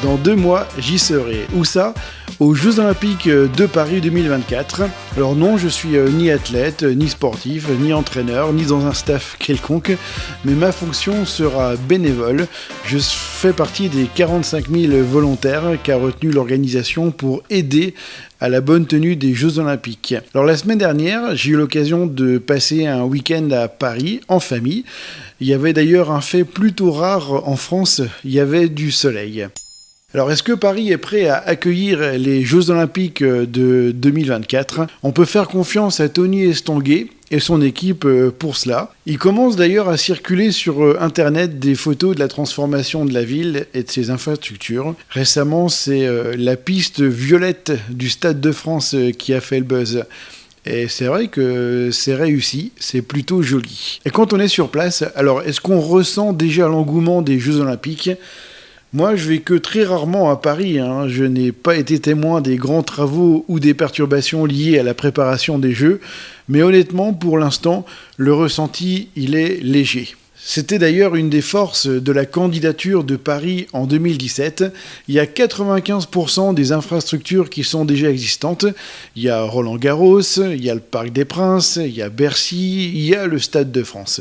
Dans 2 mois, j'y serai. Où ça ? Aux Jeux Olympiques de Paris 2024. Alors non, je suis ni athlète, ni sportif, ni entraîneur, ni dans un staff quelconque, mais ma fonction sera bénévole. Je fais partie des 45 000 volontaires qu'a retenu l'organisation pour aider à la bonne tenue des Jeux Olympiques. Alors la semaine dernière, j'ai eu l'occasion de passer un week-end à Paris en famille. Il y avait d'ailleurs un fait plutôt rare en France, il y avait du soleil. Alors, est-ce que Paris est prêt à accueillir les Jeux Olympiques de 2024 ? On peut faire confiance à Tony Estanguet et son équipe pour cela. Il commence d'ailleurs à circuler sur Internet des photos de la transformation de la ville et de ses infrastructures. Récemment, c'est la piste violette du Stade de France qui a fait le buzz. Et c'est vrai que c'est réussi, c'est plutôt joli. Et quand on est sur place, alors est-ce qu'on ressent déjà l'engouement des Jeux Olympiques ? Moi, je vais que très rarement à Paris. Je n'ai pas été témoin des grands travaux ou des perturbations liées à la préparation des Jeux. Mais honnêtement, pour l'instant, le ressenti, il est léger. C'était d'ailleurs une des forces de la candidature de Paris en 2017. Il y a 95% des infrastructures qui sont déjà existantes. Il y a Roland-Garros, il y a le Parc des Princes, il y a Bercy, il y a le Stade de France.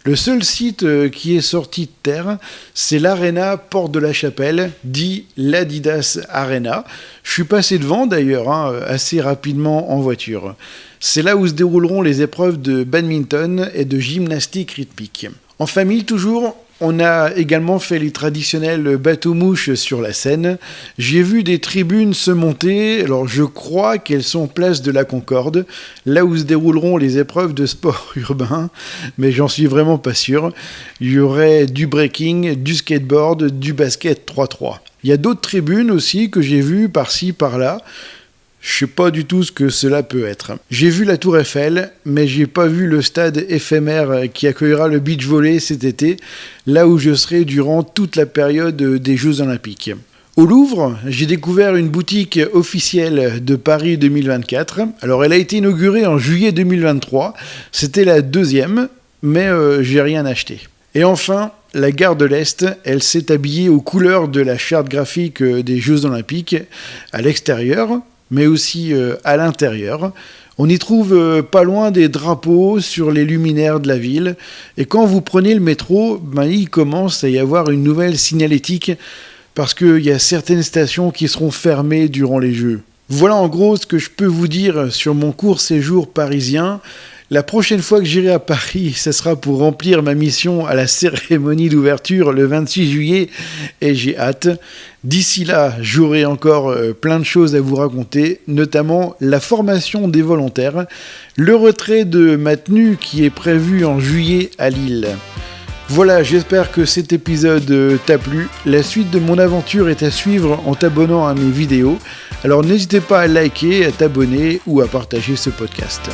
Le seul site qui est sorti de terre, c'est l'Arena Porte de la Chapelle, dit l'Adidas Arena. Je suis passé devant d'ailleurs, assez rapidement en voiture. C'est là où se dérouleront les épreuves de badminton et de gymnastique rythmique. En famille toujours, on a également fait les traditionnels bateaux-mouches sur la Seine. J'ai vu des tribunes se monter, alors je crois qu'elles sont place de la Concorde, là où se dérouleront les épreuves de sport urbain, mais j'en suis vraiment pas sûr. Il y aurait du breaking, du skateboard, du basket 3-3. Il y a d'autres tribunes aussi que j'ai vues par-ci, par-là. Je sais pas du tout ce que cela peut être. J'ai vu la Tour Eiffel, mais j'ai pas vu le stade éphémère qui accueillera le beach volley cet été, là où je serai durant toute la période des Jeux Olympiques. Au Louvre, j'ai découvert une boutique officielle de Paris 2024. Alors elle a été inaugurée en juillet 2023, c'était la 2e, mais j'ai rien acheté. Et enfin, la gare de l'Est, elle s'est habillée aux couleurs de la charte graphique des Jeux Olympiques à l'extérieur, mais aussi à l'intérieur. On y trouve pas loin des drapeaux sur les luminaires de la ville. Et quand vous prenez le métro, il commence à y avoir une nouvelle signalétique parce qu'il y a certaines stations qui seront fermées durant les Jeux. Voilà en gros ce que je peux vous dire sur mon court séjour parisien. La prochaine fois que j'irai à Paris, ce sera pour remplir ma mission à la cérémonie d'ouverture le 26 juillet et j'ai hâte. D'ici là, j'aurai encore plein de choses à vous raconter, notamment la formation des volontaires, le retrait de ma tenue qui est prévu en juillet à Lille. Voilà, j'espère que cet épisode t'a plu. La suite de mon aventure est à suivre en t'abonnant à mes vidéos. Alors n'hésitez pas à liker, à t'abonner ou à partager ce podcast.